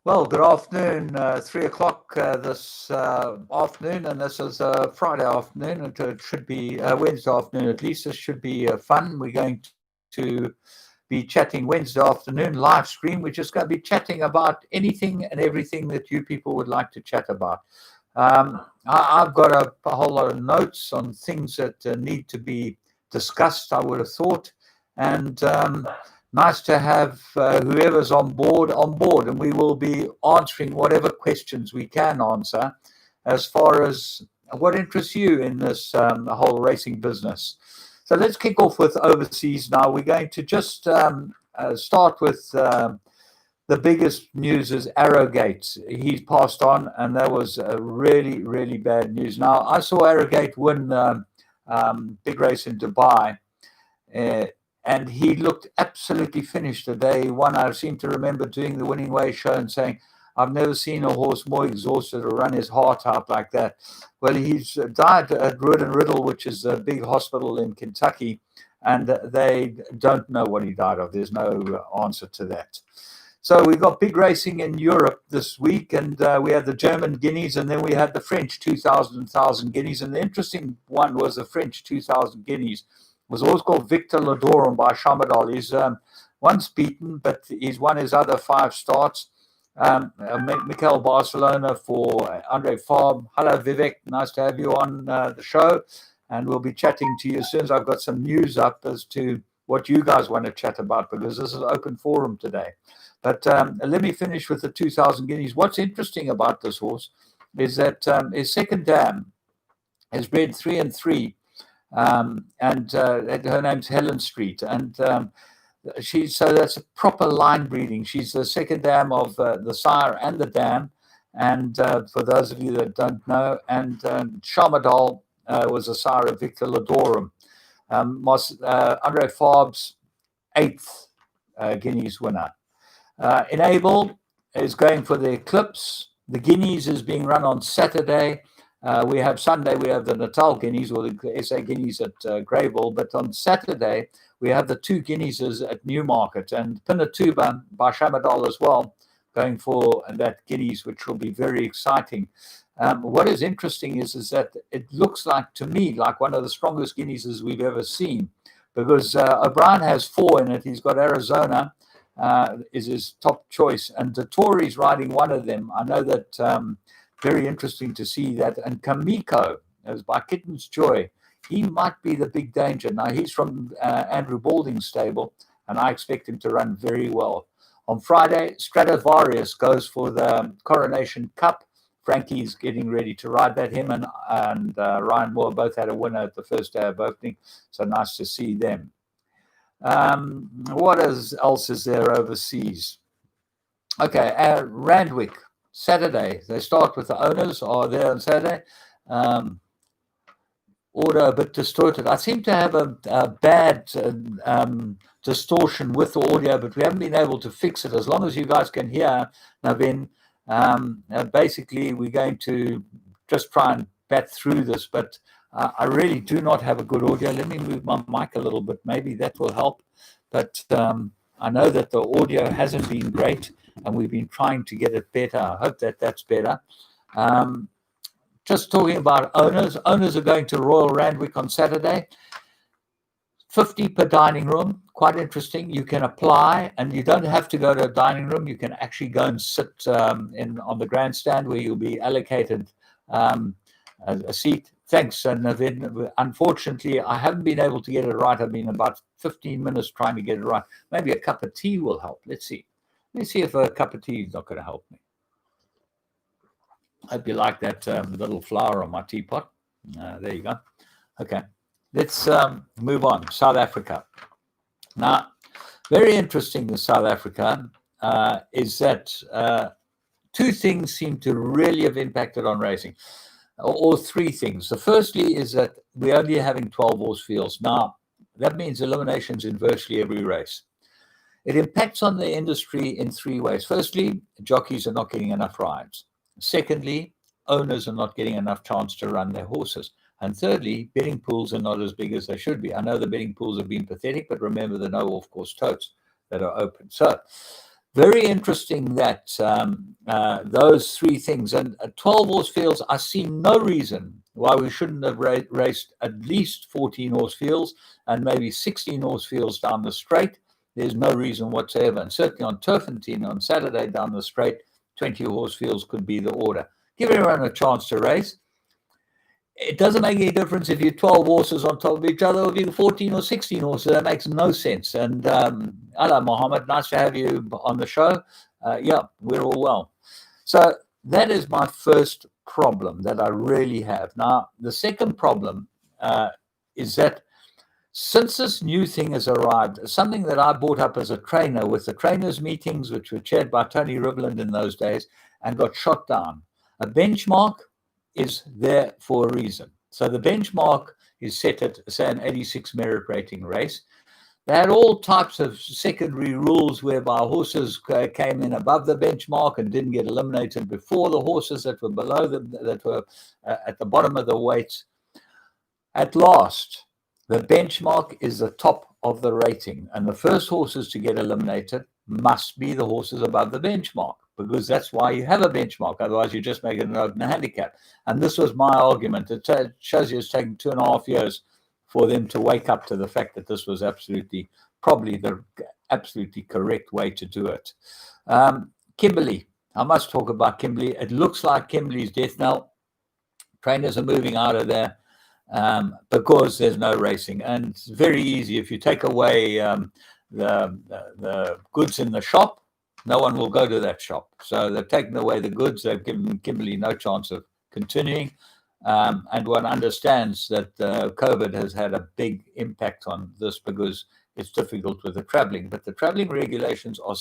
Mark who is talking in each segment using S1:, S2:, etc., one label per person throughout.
S1: Well, good afternoon. 3 o'clock this afternoon, and this is Friday afternoon. It should be Wednesday afternoon at least. This should be fun. We're going to be chatting Wednesday afternoon live stream. We're just going to be chatting about anything and everything that you people would like to chat about. I've got a whole lot of notes on things that need to be discussed, I would have thought, and nice to have whoever's on board, and we will be answering whatever questions we can answer as far as what interests you in this whole racing business. So let's kick off with overseas now. We're going to just start with the biggest news is Arrogate. He's passed on, and that was really, really bad news. Now, I saw Arrogate win big race in Dubai, and he looked absolutely finished the day he won. I seem to remember doing the winning way show and saying, I've never seen a horse more exhausted or run his heart out like that. Well, he's died at Rood and Riddle, which is a big hospital in Kentucky, and they don't know what he died of. There's no answer to that. So we've got big racing in Europe this week, and we had the German Guineas, and then we had the French 2,000 Guineas. And the interesting one was the French 2,000 Guineas. It was always called Victor Ladorum by Chamadol. He's once beaten, but he's won his other 5 starts. Mikel Barcelona for Andre Fabre. Hello, Vivek. Nice to have you on the show. And we'll be chatting to you as soon as I've got some news up as to what you guys want to chat about, because this is an open forum today. But let me finish with the 2,000 Guineas. What's interesting about this horse is that his second dam is bred 3 and 3. And her name's Helen Street. And so that's a proper line breeding. She's the second dam of the sire and the dam. And for those of you that don't know, and Chamadol was the sire of Victor Ladorum. Andre Fabre's 8th Guineas winner. Enable is going for the Eclipse. The Guineas is being run on Saturday. We have Sunday, we have the Natal Guineas or the SA Guineas at Greybull. But on Saturday, we have the 2 Guineas at Newmarket, and Pinatuba by Chamadol as well, going for that Guineas, which will be very exciting. What is interesting is that it looks like, to me, like one of the strongest Guineas we've ever seen, because O'Brien has 4 in it. He's got Arizona. Is his top choice, and Dottori's riding one of them. I know that very interesting to see that. And Kamiko, as by Kitten's Joy, he might be the big danger. Now he's from Andrew Balding's stable, and I expect him to run very well. On Friday, Stradivarius goes for the Coronation Cup. Frankie's getting ready to ride that. Him and Ryan Moore both had a winner at the first day of opening, so nice to see them. What else is there overseas? Okay, Randwick, Saturday. They start with the owners, are there on Saturday. Order a bit distorted. I seem to have a bad distortion with the audio, but we haven't been able to fix it. As long as you guys can hear, Navin, basically we're going to just try and bat through this, but I really do not have a good audio. Let me move my mic a little bit. Maybe that will help. But I know that the audio hasn't been great, and we've been trying to get it better. I hope that that's better. Just talking about owners. Owners are going to Royal Randwick on Saturday. 50 per dining room. Quite interesting. You can apply, and you don't have to go to a dining room. You can actually go and sit on the grandstand, where you'll be allocated a seat. Thanks, Navin. Unfortunately, I haven't been able to get it right. I've been about 15 minutes trying to get it right. Maybe a cup of tea will help. Let's see. Let me see if a cup of tea is not going to help me. I hope you like that little flower on my teapot. There you go. Okay, let's move on. South Africa. Now, very interesting in South Africa is that 2 things seem to really have impacted on racing. Or 3 things. The firstly is that we're only having 12 horse fields. Now, that means eliminations in virtually every race. It impacts on the industry in 3 ways. Firstly, jockeys are not getting enough rides. Secondly, owners are not getting enough chance to run their horses. And thirdly, betting pools are not as big as they should be. I know the betting pools have been pathetic, but remember the no off-course totes that are open. So very interesting that those three things. And 12 horse fields, I see no reason why we shouldn't have raced at least 14 horse fields and maybe 16 horse fields down the straight. There's no reason whatsoever. And certainly on Turfentine on Saturday down the straight, 20 horse fields could be the order. Give everyone a chance to race. It doesn't make any difference if you're 12 horses on top of each other or if you're 14 or 16 horses. That makes no sense. And hello, Mohammed. Nice to have you on the show. Yeah, we're all well. So that is my first problem that I really have. Now, the second problem is that since this new thing has arrived, something that I brought up as a trainer with the trainers' meetings, which were chaired by Tony Riverland in those days, and got shot down. A benchmark is there for a reason. So the benchmark is set at, say, an 86 merit rating race. They had all types of secondary rules whereby horses came in above the benchmark and didn't get eliminated before the horses that were below them, that were at the bottom of the weights. At last, the benchmark is the top of the rating, and the first horses to get eliminated must be the horses above the benchmark, because that's why you have a benchmark. Otherwise, you just make it an open handicap. And this was my argument. It shows you it's taken 2.5 years for them to wake up to the fact that this was probably the absolutely correct way to do it. Kimberley, I must talk about Kimberley. It looks like Kimberley's death knell. Trainers are moving out of there because there's no racing. And it's very easy. If you take away the goods in the shop, no one will go to that shop. So they've taken away the goods. They've given Kimberley no chance of continuing. And one understands that COVID has had a big impact on this because it's difficult with the traveling. But the traveling regulations have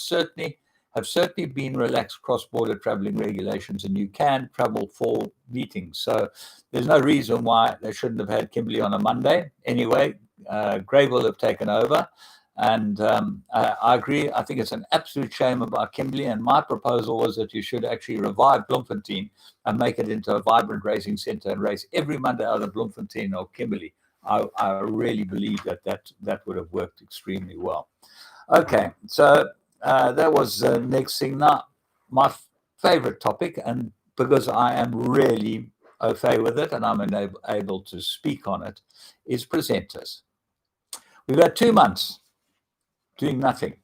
S1: certainly been relaxed, cross-border traveling regulations, and you can travel for meetings. So there's no reason why they shouldn't have had Kimberley on a Monday. Anyway, Greyville have taken over. And I agree. I think it's an absolute shame about Kimberley. And my proposal was that you should actually revive Bloemfontein and make it into a vibrant racing centre and race every Monday out of Bloemfontein or Kimberley. I really believe that would have worked extremely well. Okay, so that was the next thing. Now, my favorite topic, and because I am really au fait with it and I'm able to speak on it, is presenters. We've had 2 months doing nothing.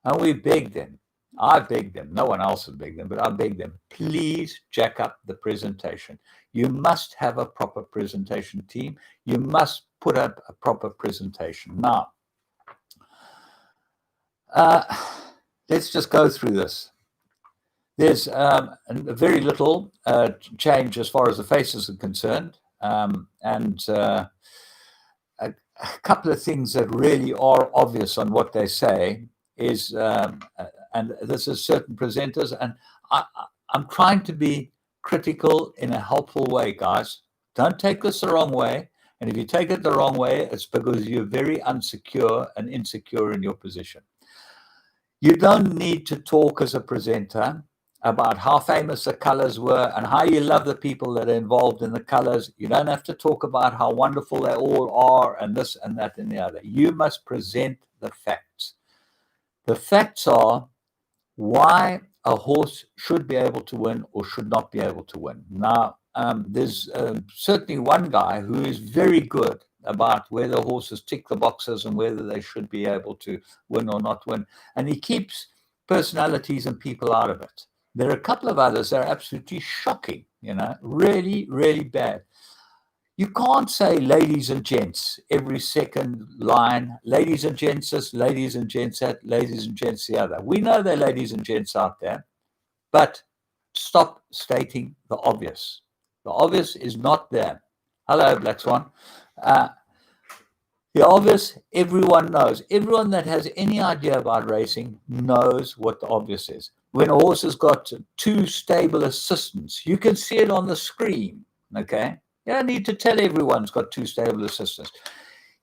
S1: And we begged them. I begged them. No one else has begged them, but I begged them. Please jack up the presentation. You must have a proper presentation team. You must put up a proper presentation. Now, let's just go through this. There's very little change as far as the faces are concerned. A couple of things that really are obvious on what they say is, and this is certain presenters, and I'm trying to be critical in a helpful way, guys. Don't take this the wrong way. And if you take it the wrong way, it's because you're very unsecure and insecure in your position. You don't need to talk as a presenter about how famous the colors were and how you love the people that are involved in the colors. You don't have to talk about how wonderful they all are and this and that and the other. You must present the facts. The facts are why a horse should be able to win or should not be able to win. Now, there's certainly one guy who is very good about whether horses tick the boxes and whether they should be able to win or not win. And he keeps personalities and people out of it. There are a couple of others that are absolutely shocking, really, really bad. You can't say ladies and gents every second line, ladies and gents this, ladies and gents that, ladies and gents the other. We know there are ladies and gents out there, but stop stating the obvious. The obvious is not there. Hello, Black Swan. The obvious, everyone knows. Everyone that has any idea about racing knows what the obvious is. When a horse has got 2 stable assistants, you can see it on the screen, okay? You don't need to tell everyone it's got 2 stable assistants.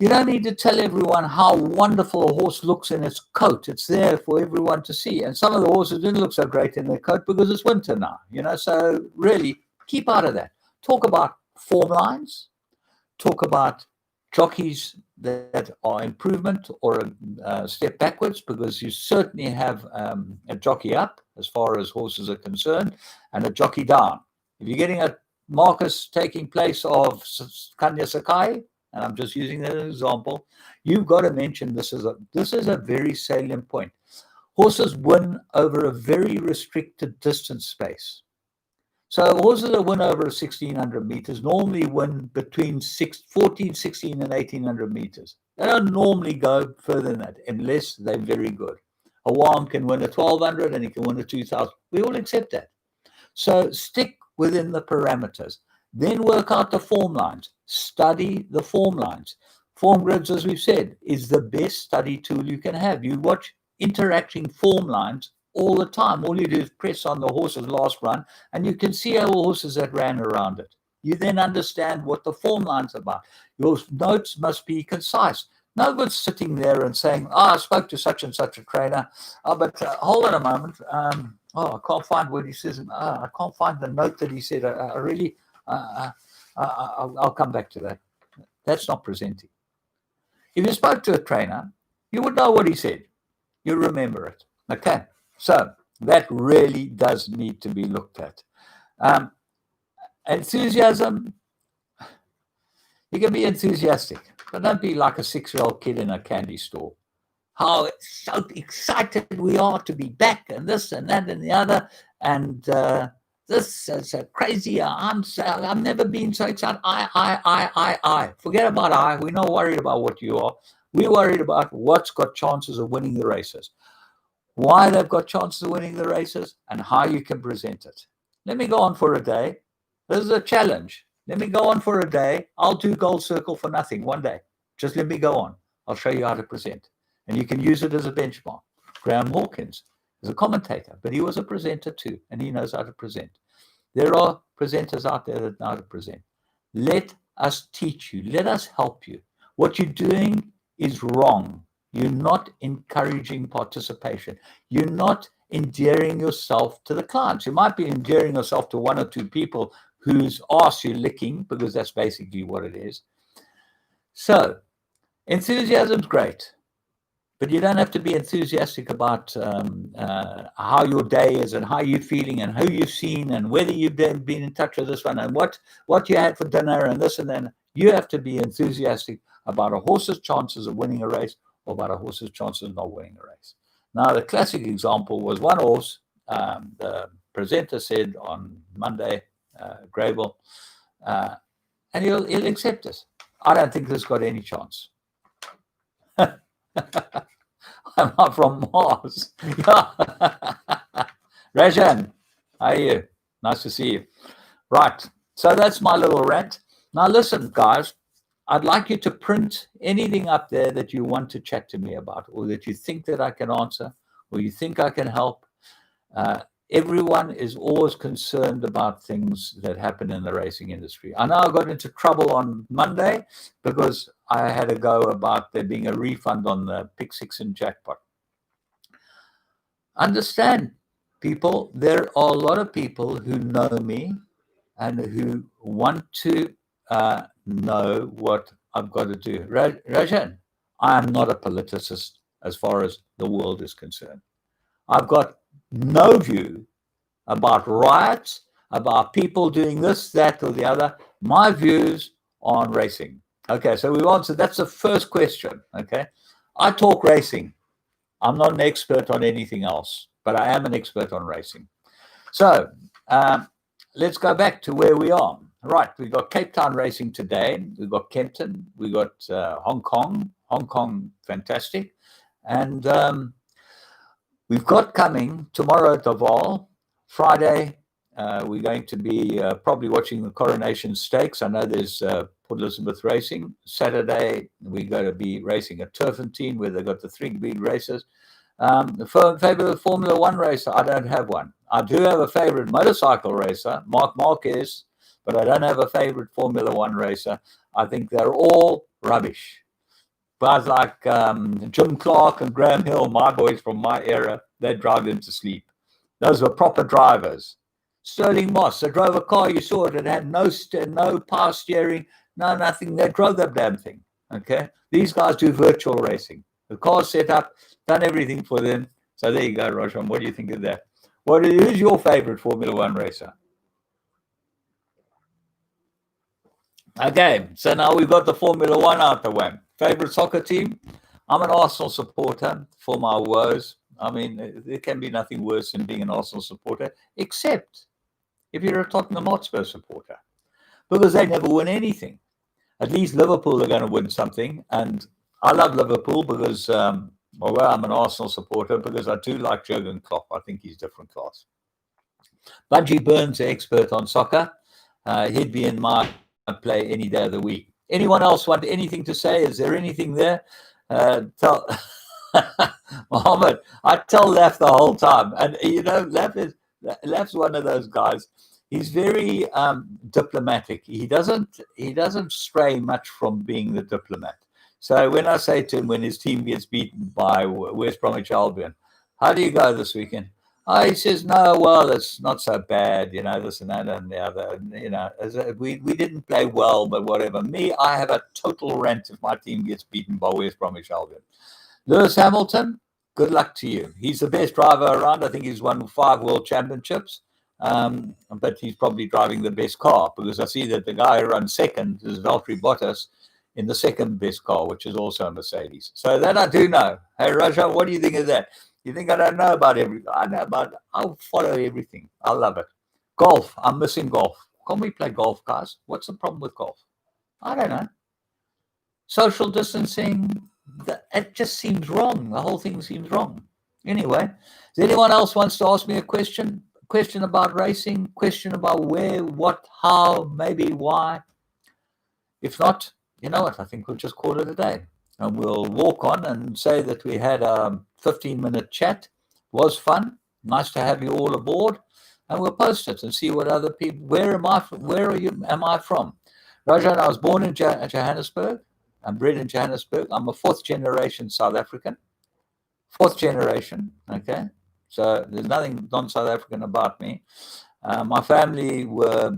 S1: You don't need to tell everyone how wonderful a horse looks in its coat. It's there for everyone to see. And some of the horses didn't look so great in their coat because it's winter now, So really, keep out of that. Talk about form lines. Talk about jockeys that are improvement or a step backwards, because you certainly have a jockey up as far as horses are concerned and a jockey down. If you're getting a Marcus taking place of Kanya Sakai, and I'm just using that as an example, you've got to mention this is a very salient point. Horses win over a very restricted distance space. So horses that win over 1,600 meters normally win between 14, 16, and 1,800 meters. They don't normally go further than that unless they're very good. A Wam can win a 1,200 and he can win a 2,000. We all accept that. So stick within the parameters. Then work out the form lines. Study the form lines. Form grids, as we've said, is the best study tool you can have. You watch interacting form lines all the time. All you do is press on the horse's last run, and you can see all horses that ran around it. You then understand what the form line's about. Your notes must be concise. No good sitting there and saying, I spoke to such and such a trainer, but hold on a moment. I can't find what he says. I can't find the note that he said. I'll come back to that. That's not presenting. If you spoke to a trainer, you would know what he said. You remember it. Okay. So that really does need to be looked at. Enthusiasm, you can be enthusiastic, but don't be like a 6-year-old kid in a candy store. How so excited we are to be back, and this and that and the other, and this is crazy. I've never been so excited. I. Forget about I. We're not worried about what you are. We're worried about what's got chances of winning the races, why they've got chances of winning the races, and how you can present it. Let me go on for a day. This is a challenge. Let me go on for a day. I'll do Gold Circle for nothing one day. Just let me go on. I'll show you how to present. And you can use it as a benchmark. Graham Hawkins is a commentator, but he was a presenter too, and he knows how to present. There are presenters out there that know how to present. Let us teach you. Let us help you. What you're doing is wrong. You're not encouraging participation. You're not endearing yourself to the clients. You might be endearing yourself to one or two people whose arse you're licking, because that's basically what it is. So, enthusiasm's great, but you don't have to be enthusiastic about how your day is and how you're feeling and who you've seen and whether you've been in touch with this one and what you had for dinner and this and then. You have to be enthusiastic about a horse's chances of winning a race or about a horse's chances of not winning a race. Now, the classic example was one horse, the presenter said on Monday, Grable, and he'll accept this. I don't think this got any chance. I'm not from Mars. Rajan, how are you? Nice to see you. Right, so that's my little rant. Now listen, guys, I'd like you to print anything up there that you want to chat to me about, or that you think that I can answer, or you think I can help. Everyone is always concerned about things that happen in the racing industry. I know I got into trouble on Monday because I had a go about there being a refund on the Pick Six and jackpot. Understand, people, there are a lot of people who know me and who want to know what I've got to do. Rajan, I am not a politicist as far as the world is concerned. I've got no view about riots, about people doing this, that, or the other. My views on racing. Okay, so we've answered, that's the first question, okay? I talk racing. I'm not an expert on anything else, but I am an expert on racing. So let's go back to where we are. Right, we've got Cape Town racing today. We've got Kempton. We've got Hong Kong, fantastic. And we've got coming tomorrow at the Val. Friday, we're going to be probably watching the Coronation Stakes. I know there's Port Elizabeth racing. Saturday, we're going to be racing at Turfentine, where they've got the 3 big races. The favorite Formula One racer, I don't have one. I do have a favorite motorcycle racer, Marc Marquez, but I don't have a favorite Formula One racer. I think they're all rubbish. Guys like Jim Clark and Graham Hill, my boys from my era, they drive them to sleep. Those were proper drivers. Sterling Moss, they drove a car, you saw it, it had no power steering, no nothing. They drove that damn thing. Okay, these guys do virtual racing. The car's set up, done everything for them. So there you go, Rajan. What do you think of that? Who's your favorite Formula One racer? Okay, so now we've got the Formula One out the way. Favorite soccer team? I'm an Arsenal supporter for my woes. I mean, there can be nothing worse than being an Arsenal supporter, except if you're a Tottenham Hotspur supporter, because they never win anything. At least Liverpool are going to win something. And I love Liverpool because, although I'm an Arsenal supporter, because I do like Jurgen Klopp. I think he's different class. Budgie Burns, the expert on soccer. He'd be in my play any day of the week. Anyone else want anything to say? Is there anything there? Tell Mohammed. I tell Laf the whole time, and Laf's one of those guys. He's very diplomatic. He doesn't stray much from being the diplomat. So when I say to him, when his team gets beaten by West Bromwich Albion, how do you go this weekend? Oh, he says, no, well, it's not so bad, this and that and the other. We didn't play well, but whatever. Me, I have a total rant if my team gets beaten by West Bromwich Albion. Lewis Hamilton, good luck to you. He's the best driver around. I think he's won 5 world championships. But he's probably driving the best car, because I see that the guy who runs second is Valtteri Bottas in the second best car, which is also a Mercedes. So that I do know. Hey, Raja, what do you think of that? You think I don't know about everything? I'll follow everything. I love it. Golf. I'm missing golf. Can't we play golf, guys? What's the problem with golf? I don't know. Social distancing, it just seems wrong. The whole thing seems wrong. Anyway, does anyone else wants to ask me a question? Question about racing? Question about where, what, how, maybe why? If not, you know what? I think we'll just call it a day. And we'll walk on and say that we had a 15-minute chat. Was fun. Nice to have you all aboard. And we'll post it and see what other people. Where am I from? Where am I from? Rajan, I was born in Johannesburg. I'm bred in Johannesburg. I'm a 4th generation South African. 4th generation. Okay. So there's nothing non-South African about me. My family were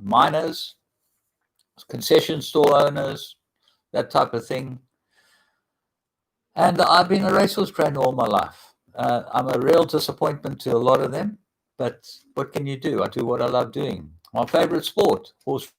S1: miners, concession store owners, that type of thing. And I've been a racehorse trainer all my life. I'm a real disappointment to a lot of them, but what can you do? I do what I love doing. My favorite sport, horse